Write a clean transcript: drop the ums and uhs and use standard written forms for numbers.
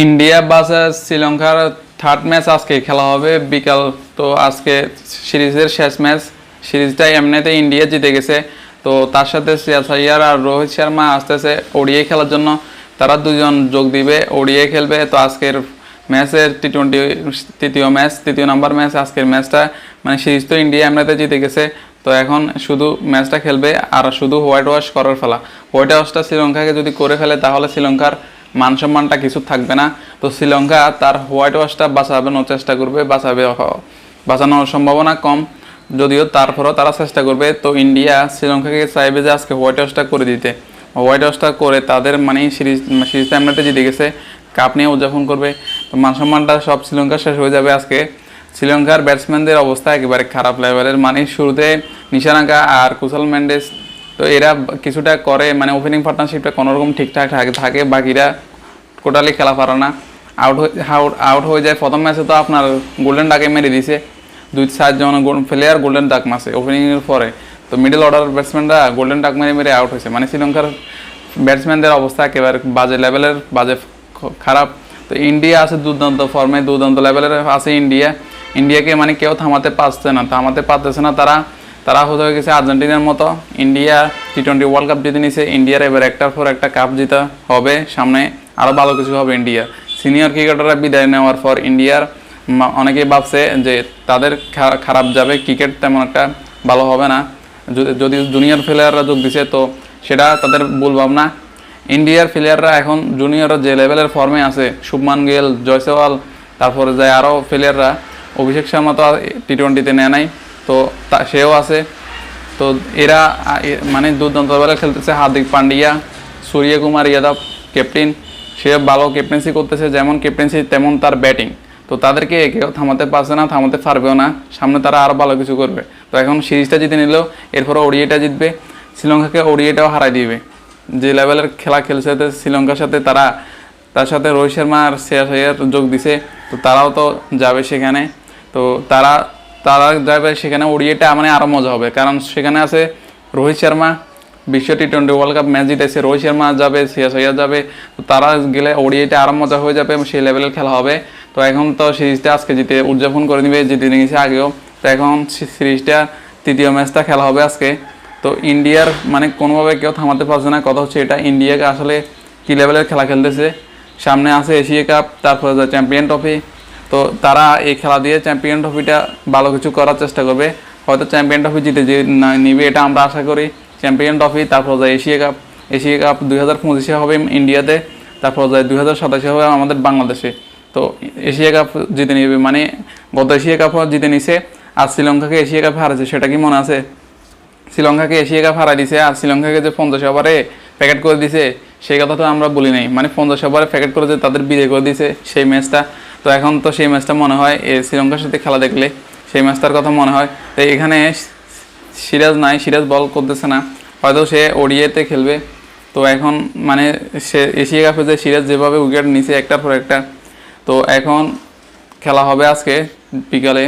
India versus শ্রীলঙ্কার third match আজকে খেলা হবে বিকাল। তো আজকে সিরিজের শেষ ম্যাচ, সিরিজটা এমনিতে ইন্ডিয়া জিতে গেছে। তো তার সাথে শ্রেয়াস আইয়ার আর রোহিত শর্মা আসতেছে ওডিআই খেলার জন্য। তারা দুজন যোগ দিবে, ওডিআই খেলবে। তো আজকের ম্যাচের টি-20 তৃতীয় নাম্বার ম্যাচ আজকের ম্যাচটা, মানে সিরিজ তো ইন্ডিয়া এমনিতে জিতে গেছে। তো এখন শুধু ম্যাচটা খেলবে আর শুধু হোয়াইট ওয়াশ করার ফেলা। হোয়াইট ওয়াশটা শ্রীলঙ্কাকে যদি করে ফেলে তাহলে শ্রীলঙ্কার মান সম্মানটা কিছু থাকবে না। তো শ্রীলঙ্কা তার হোয়াইট ওয়াশটা বাঁচানোর চেষ্টা করবে, বাঁচানোর সম্ভাবনা কম, যদিও তারপরেও তারা চেষ্টা করবে। তো ইন্ডিয়া শ্রীলঙ্কাকে চাইবে যে আজকে হোয়াইট ওয়াশটা করে দিতে। হোয়াইট ওয়াশটা করে তাদের মানে সিরিজটা এমনিতে জিতে গেছে, কাপ নিয়ে উদযাপন করবে। তো মান সম্মানটা সব শ্রীলঙ্কা শেষ হয়ে যাবে আজকে। শ্রীলঙ্কার ব্যাটসম্যানদের অবস্থা একেবারে খারাপ লেভেলের, মানে শুরুতে নিশানাকা আর কুশল মেন্ডেস, তো এরা কিছুটা করে, মানে ওপেনিং পার্টনারশিপটা কোনোরকম ঠিকঠাক থাকে, বাকিরা টোটালি খেলা পারে না, আউট হয়ে যায়। প্রথম ম্যাচে তো আপনার গোল্ডেন ডাকে মেরে দিছে, 2-4 জন প্লেয়ার গোল্ডেন ডাক মারছে ওপেনিংয়ের পরে। তো মিডল অর্ডার ব্যাটসম্যানরা গোল্ডেন ডাক মেরে আউট হয়েছে। মানে শ্রীলঙ্কার ব্যাটসম্যানদের অবস্থা একেবারে বাজে লেভেলের, খারাপ। তো ইন্ডিয়া আছে দুর্দান্ত ফর্মে, দুর্দান্ত লেভেলের আছে ইন্ডিয়াকে মানে কেউ থামাতে পারতেছে না। তারা হয়ে গেছে আর্জেন্টিনার মতো। ইন্ডিয়া টি-20 ওয়ার্ল্ড কাপ জিতে নিছে। ইন্ডিয়ার এবার একটার পর একটা কাপ জিতা হবে, সামনে আরও ভালো কিছু হবে ইন্ডিয়া। সিনিয়র ক্রিকেটাররা বিদায় নেওয়ার পর ইন্ডিয়ার অনেকেই ভাবছে যে তাদের খারাপ যাবে, ক্রিকেট তেমন একটা ভালো হবে না। যদি জুনিয়র প্লেয়াররা যোগ দিছে তো সেটা তাদের ভুল ভাবনা। ইন্ডিয়ার প্লেয়াররা এখন জুনিয়ররা যে লেভেলের ফর্মে আছে, শুভমান গিল, জয়সওয়াল, তারপরে যায় আরও প্লেয়াররা, অভিষেক শর্মা তো টি-20তে নেয় নাই, তো সেও আছে। তো এরা মানে দুর্দান্ত লেভেলে খেলতেছে। হার্দিক পান্ডিয়া, সূর্যকুমার যাদব ক্যাপ্টেন, সে ভালো ক্যাপ্টেন্সি করতেছে, যেমন ক্যাপ্টেন্সি তেমন তার ব্যাটিং। তো তাদেরকে কেউ থামাতে পারছে না, থামাতে পারবেও না। সামনে তারা আরও ভালো কিছু করবে। তো এখন সিরিজটা জিতে নিলেও এরপরে ওডিআইটা জিতবে, শ্রীলঙ্কাকে ওডিআইটাও হারাই দিবে। যে লেভেলের খেলা খেলছে শ্রীলঙ্কার সাথে, তার সাথে রোহিত শর্মা আর শ্রেয়াস আইয়ার যোগ দিছে। তো তারাও তো যাবে সেখানে। তো তারা যাবে সেখানে, ওডিআইটা মানে আরও মজা হবে, কারণ সেখানে আছে রোহিত শর্মা, বিশ্ব টি-20 ওয়ার্ল্ড কাপ ম্যাচ জিতেছে। রোহিত শর্মা যাবে, শ্রেয়াস আইয়ার যাবে। তো তারা গেলে ওডিআইটা আরও মজা হয়ে যাবে, সেই লেভেলের খেলা হবে। তো এখন তো সিরিজটা আজকে উদযাপন করে নেবে, জিতে নিয়েছে আগেও। তো এখন সিরিজটা তৃতীয় ম্যাচটা খেলা হবে আজকে। তো ইন্ডিয়ার মানে কোনোভাবে কেউ থামাতে পারছে না। কথা হচ্ছে এটা ইন্ডিয়াকে আসলে কী লেভেলের খেলা খেলতেছে। সামনে আছে এশিয়া কাপ, তারপরে চ্যাম্পিয়ন ট্রফি। তো তারা এই খেলা দিয়ে চ্যাম্পিয়ন ট্রফিটা ভালো কিছু করার চেষ্টা করবে। হয়তো চ্যাম্পিয়ন ট্রফি জিতে যে নিবে এটা আমরা আশা করি। চ্যাম্পিয়ন ট্রফি, তারপর যায় এশিয়া কাপ 2025-এ হবে ইন্ডিয়াতে, তারপর যায় 2027-এ হবে আমাদের বাংলাদেশে। তো এশিয়া কাপ জিতে নিবে, মানে গত এশিয়া কাপও জিতে নিছে। আর শ্রীলঙ্কাকে এশিয়া কাপ হারাচ্ছে, সেটা কি মনে আছে? শ্রীলঙ্কাকে এশিয়া কাপ হারাই দিছে, আর শ্রীলঙ্কাকে যে 50 ওভারে প্যাকেট করে দিছে সেই কথা তো আমরা বলি নাই। মানে 50 ওভারে প্যাকেট করে যে তাদের বিদায় করে দিছে সেই ম্যাচটা। তো এখন তো সেই ম্যাচটা মনে হয় শ্রীলঙ্কার সাথে খেলা দেখলে সেই ম্যাচটার কথা মনে হয়। তো এখানে সিরাজ বল করতেছে না, হয়তো সে ওডিআইতে খেলবে। তো এখন মানে সে এশিয়া কাপে যে সিরাজ যেভাবে উইকেট নিছে একটার পর একটা, তো এখন খেলা হবে আজকে বিকালে।